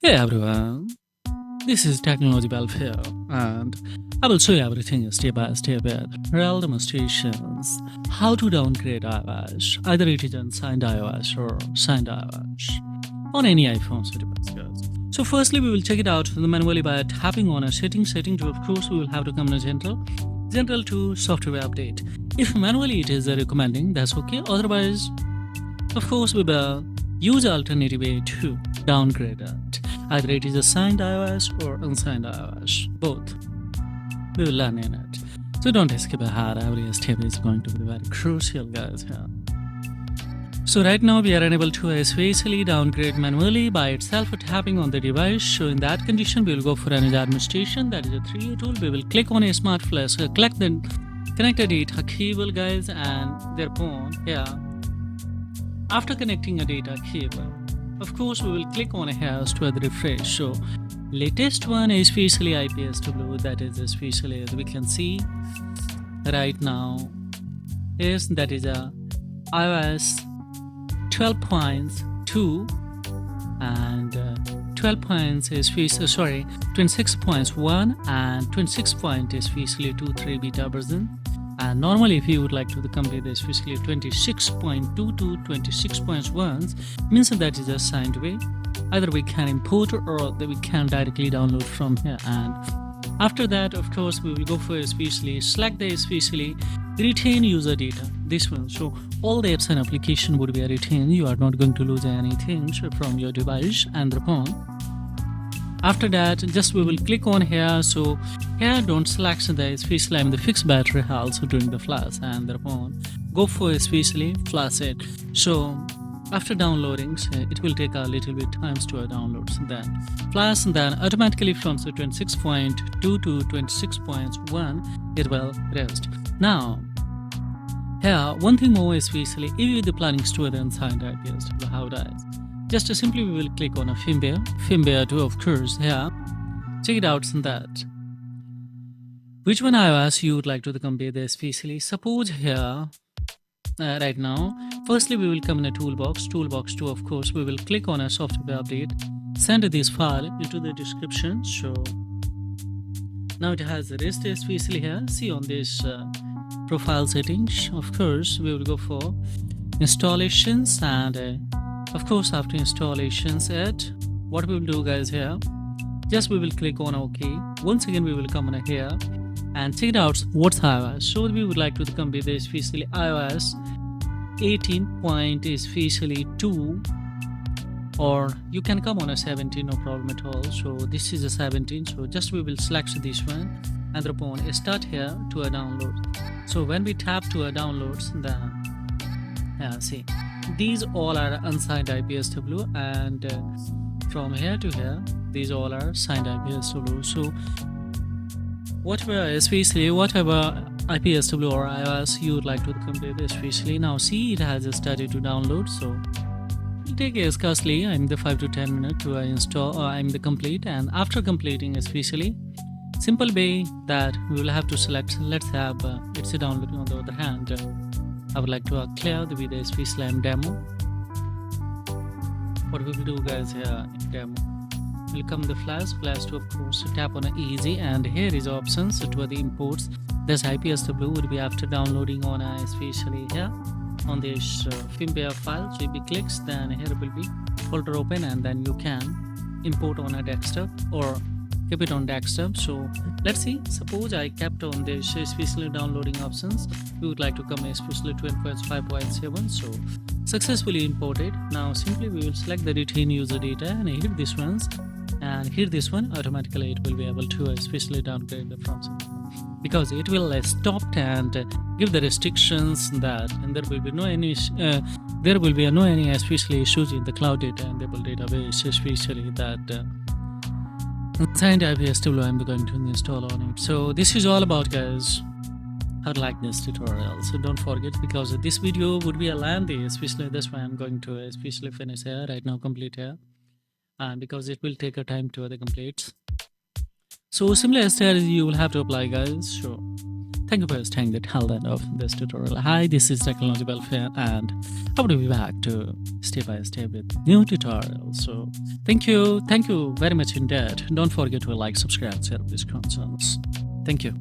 Hey everyone, this is Technology Welfare and I will show you everything step by step with real demonstrations how to downgrade iOS, either it is unsigned iOS or signed iOS on any iPhone device. So firstly we will check it out manually by tapping on a setting to, of course we will have to come to general to software update. If manually it is recommending, that's okay. Otherwise, of course, we will use alternative way to downgrade it. Either it is a signed iOS or unsigned iOS, both. We will learn in it. So don't skip ahead, every step is going to be very crucial, guys. Here. So right now we are unable to especially downgrade manually by itself tapping on the device. So in that condition, we will go for another administration. That is a 3U tool. We will click on a smart flash, connect the data cable, guys, and thereupon here. After connecting a data cable, of course, we will click on a hash to the refresh. So latest one is especially IPSW, that is especially as we can see right now is that is a iOS 12.2 and 26.1 and 26 is especially 2.3 beta version. And normally if you would like to complete this especially 26.2 to 26.1 means that is a signed way. Either we can import or we can directly download from here, and after that of course we will go for especially select the especially retain user data, this one. So all the apps and application would be retained. You are not going to lose anything from your device, and thereupon after that just we will click on here. So here don't select the especially the fixed battery also during the flash, and thereupon go for especially flash it. So after downloading it will take a little bit times to download, then flash, and then automatically from 26.2 to 26.1 it will rest. Now here one thing more especially if the planning to the unsigned IPSW, how does just simply we will click on a firmware 2, of course. Here check it out in that which one iOS you would like to compare the especially. Suppose here right now firstly we will come in a toolbox 2, of course we will click on a software update, send this file into the description. So now it has the rest especially here. See on this profile settings, of course we will go for installations, and of course after installations what we will do, guys, here just we will click on OK. Once again we will come in here and check it out what's iOS. So we would like to compare the especially iOS 18.2, or you can come on a 17, no problem at all. So this is a 17, so just we will select this one and upon start here to a download. So when we tap to a downloads, then see these all are unsigned IPSW, and from here to here these all are signed IPSW. So whatever IPSW or iOS you would like to compare especially. Now see it has started to download, so it will take scarcely 5 to 10 minutes to install the complete. And after completing especially simple way that we will have to select, let's have it's a downloading. On the other hand I would like to clear the video especially demo. What we will do, guys, here in demo will come the flash to, of course, tap on easy, and here is options to the imports. This IPSW would be after downloading on especially here on this firmware file. So if you clicks, then here will be folder open, and then you can import on a desktop or keep it on desktop. So let's see, suppose I kept on this especially downloading options. We would like to come especially 12.5.7, so successfully imported. Now simply we will select the retain user data and hit this ones, and hit this one, automatically it will be able to especially downgrade the from because it will stop and give the restrictions that, and there will be no any especially issues in the cloud data and the database, especially that signed IPSW I'm going to install on it. So this is all about, guys. I like this tutorial, so don't forget, because this video would be a lengthy, especially that's why I'm going to especially finish here right now, complete here, and because it will take a time to the complete. So similar strategy you will have to apply, guys. So Thank you for staying till the end of this tutorial. Hi, this is Technology Welfare, and I will be back to step by step with new tutorials. So thank you very much indeed. Don't forget to like, subscribe, share these concerns. Thank you.